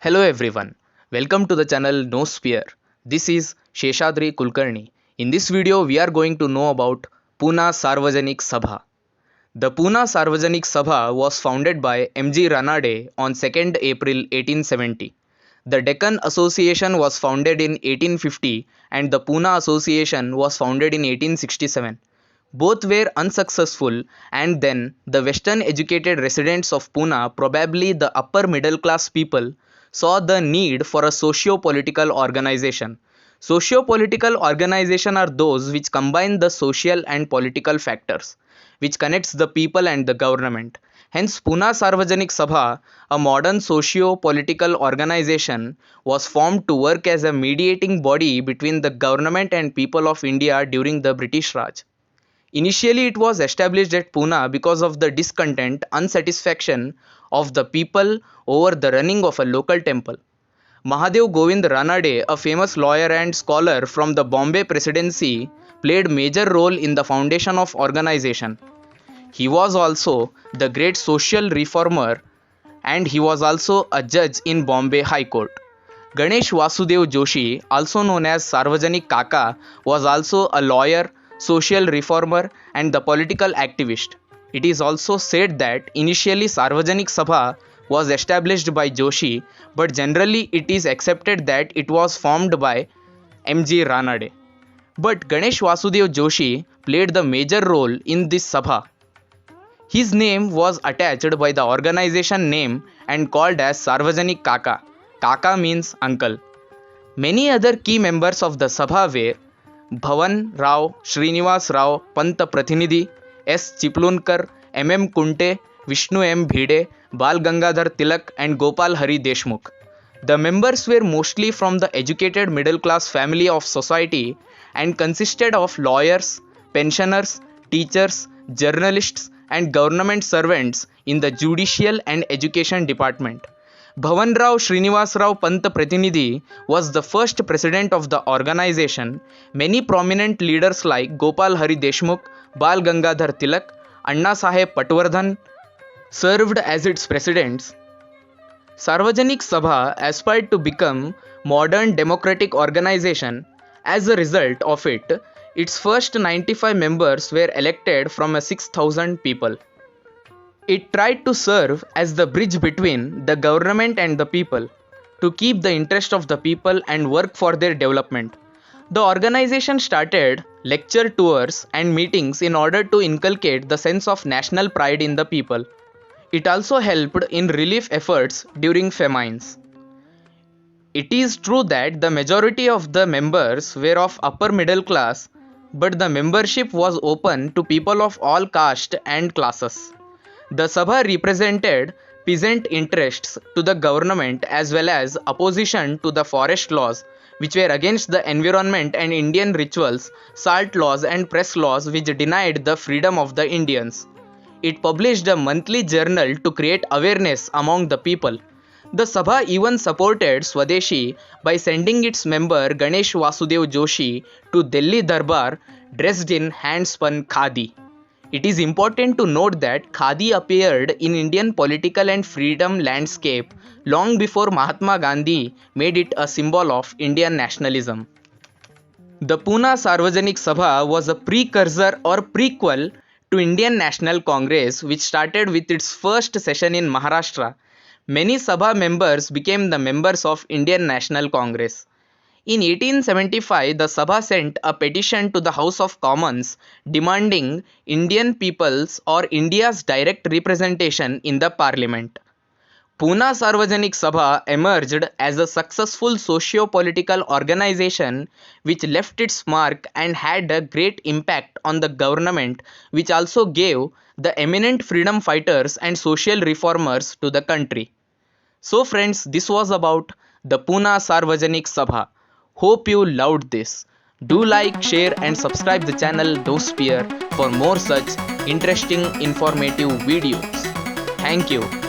Hello everyone, welcome to the channel No Spear. This is Sheshadri Kulkarni. In this video, we are going to know about Pune Sarvajanik Sabha. The Pune Sarvajanik Sabha was founded by M.G. Ranade on 2nd April 1870. The Deccan Association was founded in 1850 and the Pune Association was founded in 1867. Both were unsuccessful, and then the western educated residents of Pune, probably the upper middle class people, saw the need for a socio-political organization. Socio-political organization are those which combine the social and political factors, which connects the people and the government. Hence, Pune Sarvajanik Sabha, a modern socio-political organization, was formed to work as a mediating body between the government and people of India during the British Raj. Initially, it was established at Pune because of the discontent, unsatisfaction of the people over the running of a local temple. Mahadev Govind Ranade, a famous lawyer and scholar from the Bombay Presidency, played major role in the foundation of organization. He was also the great social reformer and he was also a judge in Bombay High Court. Ganesh Vasudev Joshi, also known as Sarvajanik Kaka, was also a lawyer, social reformer and the political activist. It is also said that initially Sarvajanik Sabha was established by Joshi, but generally it is accepted that it was formed by M.G. Ranade. But Ganesh Vasudev Joshi played the major role in this Sabha. His name was attached by the organization name and called as Sarvajanik Kaka. Kaka means uncle. Many other key members of the Sabha were Bhavan Rao, Srinivas Rao, Pant Prathinidhi, S. Chiplunkar, M. Kunte, Vishnu M. Bhide, Bal Gangadhar Tilak and Gopal Hari Deshmukh. The members were mostly from the educated middle class family of society and consisted of lawyers, pensioners, teachers, journalists and government servants in the judicial and education department. Bhavan Rao Srinivas Rao Pant Prathinidhi was the first president of the organization. Many prominent leaders like Gopal Hari Deshmukh, Bal Gangadhar Tilak, Anna Saheb Patwardhan served as its presidents. Sarvajanik Sabha aspired to become modern democratic organization. As a result of it, its first 95 members were elected from 6,000 people. It tried to serve as the bridge between the government and the people, to keep the interest of the people and work for their development. The organization started lecture tours and meetings in order to inculcate the sense of national pride in the people. It also helped in relief efforts during famines. It is true that the majority of the members were of upper middle class, but the membership was open to people of all caste and classes. The Sabha represented peasant interests to the government as well as opposition to the forest laws, which were against the environment and Indian rituals, salt laws and press laws which denied the freedom of the Indians. It published a monthly journal to create awareness among the people. The Sabha even supported Swadeshi by sending its member Ganesh Vasudev Joshi to Delhi Darbar dressed in hand-spun khadi. It is important to note that khadi appeared in Indian political and freedom landscape long before Mahatma Gandhi made it a symbol of Indian nationalism. The Pune Sarvajanik Sabha was a precursor or prequel to Indian National Congress, which started with its first session in Maharashtra. Many Sabha members became the members of Indian National Congress. In 1875, the Sabha sent a petition to the House of Commons demanding Indian people's or India's direct representation in the parliament. Pune Sarvajanik Sabha emerged as a successful socio-political organization which left its mark and had a great impact on the government, which also gave the eminent freedom fighters and social reformers to the country. So friends, this was about the Pune Sarvajanik Sabha. Hope you loved this. Do like, share and subscribe the channel No Spear for more such interesting informative videos. Thank you.